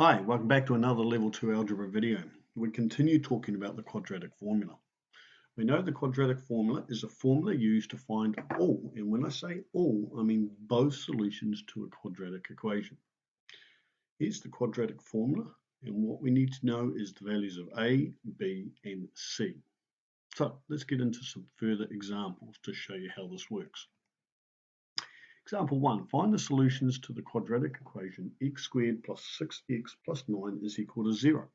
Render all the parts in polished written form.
Hi, welcome back to another Level 2 Algebra video. We continue talking about the quadratic formula. We know the quadratic formula is a formula used to find all, and when I say all, I mean both solutions to a quadratic equation. Here's the quadratic formula, and what we need to know is the values of A, B, and C. So let's get into some further examples to show you how this works. Example 1, find the solutions to the quadratic equation x squared plus 6x plus 9 is equal to 0.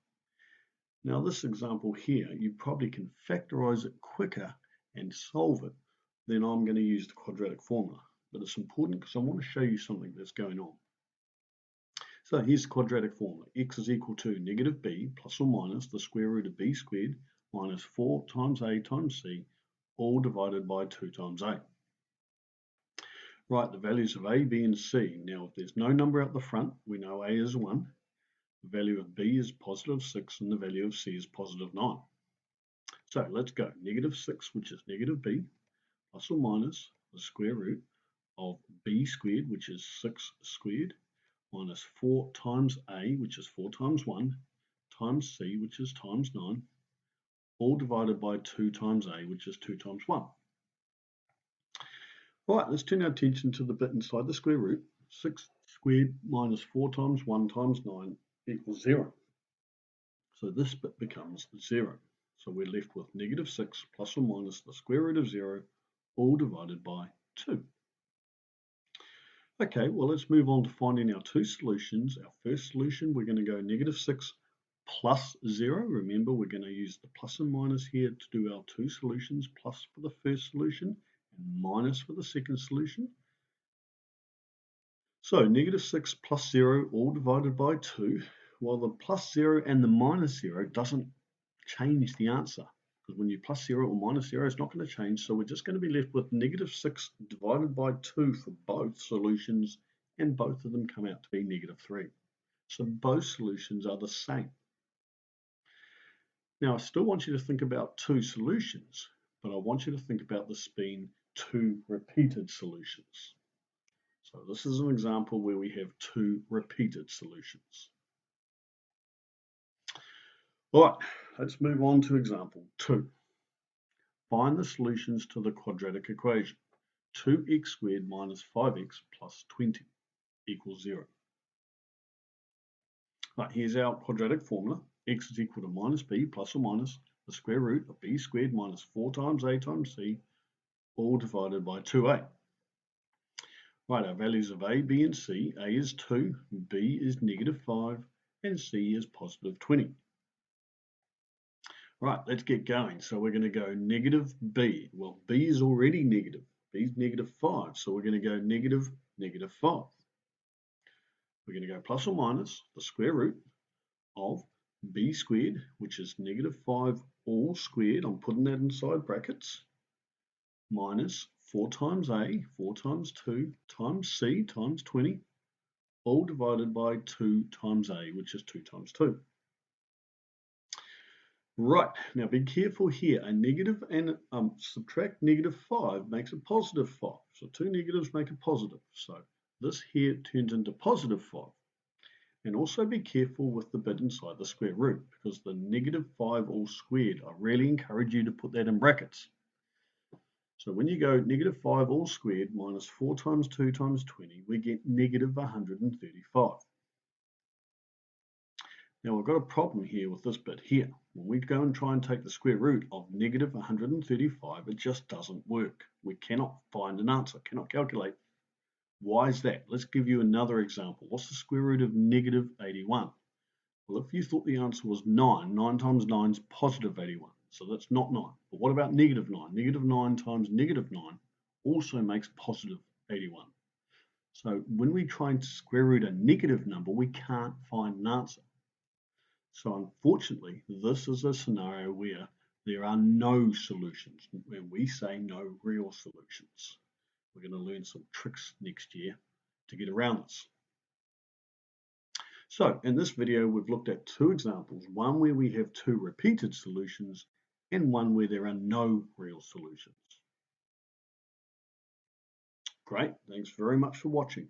Now this example here, you probably can factorize it quicker and solve it than I'm going to use the quadratic formula. But it's important because I want to show you something that's going on. So here's the quadratic formula. X is equal to negative b plus or minus the square root of b squared minus 4 times a times c, all divided by 2 times a. Write the values of a, b, and c. Now, if there's no number out the front, we know a is 1, the value of b is positive 6, and the value of c is positive 9. So let's go. Negative 6, which is negative b, plus or minus the square root of b squared, which is 6 squared, minus 4 times a, which is 4 times 1, times c, which is times 9, all divided by 2 times a, which is 2 times 1. Right, let's turn our attention to the bit inside the square root. 6 squared minus 4 times 1 times 9 equals 0. So this bit becomes 0. So we're left with negative 6 plus or minus the square root of 0, all divided by 2. Okay, well, let's move on to finding our two solutions. Our first solution, we're going to go negative 6 plus 0. Remember, we're going to use the plus and minus here to do our two solutions, plus for the first solution and minus for the second solution. So negative 6 plus 0 all divided by 2. Well, the plus 0 and the minus 0 doesn't change the answer, because when you plus 0 or minus 0, it's not going to change. So we're just going to be left with negative 6 divided by 2 for both solutions, and both of them come out to be negative 3. So both solutions are the same. Now, I still want you to think about two solutions, but I want you to think about this being two repeated solutions. So this is an example where we have two repeated solutions. All right, let's move on to example 2. Find the solutions to the quadratic equation. 2x squared minus 5x plus 20 equals 0. Right, here's our quadratic formula. X is equal to minus b plus or minus the square root of b squared minus 4 times a times c, all divided by 2a. Right, our values of a, b, and c. A is 2, b is negative 5, and c is positive 20. Right, let's get going. So we're going to go negative b. Well, b is already negative. B is negative 5, so we're going to go negative 5. We're going to go plus or minus the square root of b squared, which is negative 5 all squared. I'm putting that inside brackets, minus 4 times a, 4 times 2, times c, times 20, all divided by 2 times a, which is 2 times 2. Right, now be careful here. A negative and subtract negative 5 makes a positive 5. So two negatives make a positive. So this here turns into positive 5. And also be careful with the bit inside the square root, because the negative 5 all squared, I really encourage you to put that in brackets. So when you go negative 5 all squared minus 4 times 2 times 20, we get negative 135. Now we've got a problem here with this bit here. When we go and try and take the square root of negative 135, it just doesn't work. We cannot find an answer, cannot calculate. Why is that? Let's give you another example. What's the square root of negative 81? Well, if you thought the answer was 9, 9 times 9 is positive 81. So that's not 9. But what about negative 9? Negative 9 times negative 9 also makes positive 81. So when we try and square root a negative number, we can't find an answer. So unfortunately, this is a scenario where there are no solutions. When we say no real solutions, we're going to learn some tricks next year to get around this. So in this video, we've looked at two examples, one where we have two repeated solutions and one where there are no real solutions. Great, thanks very much for watching.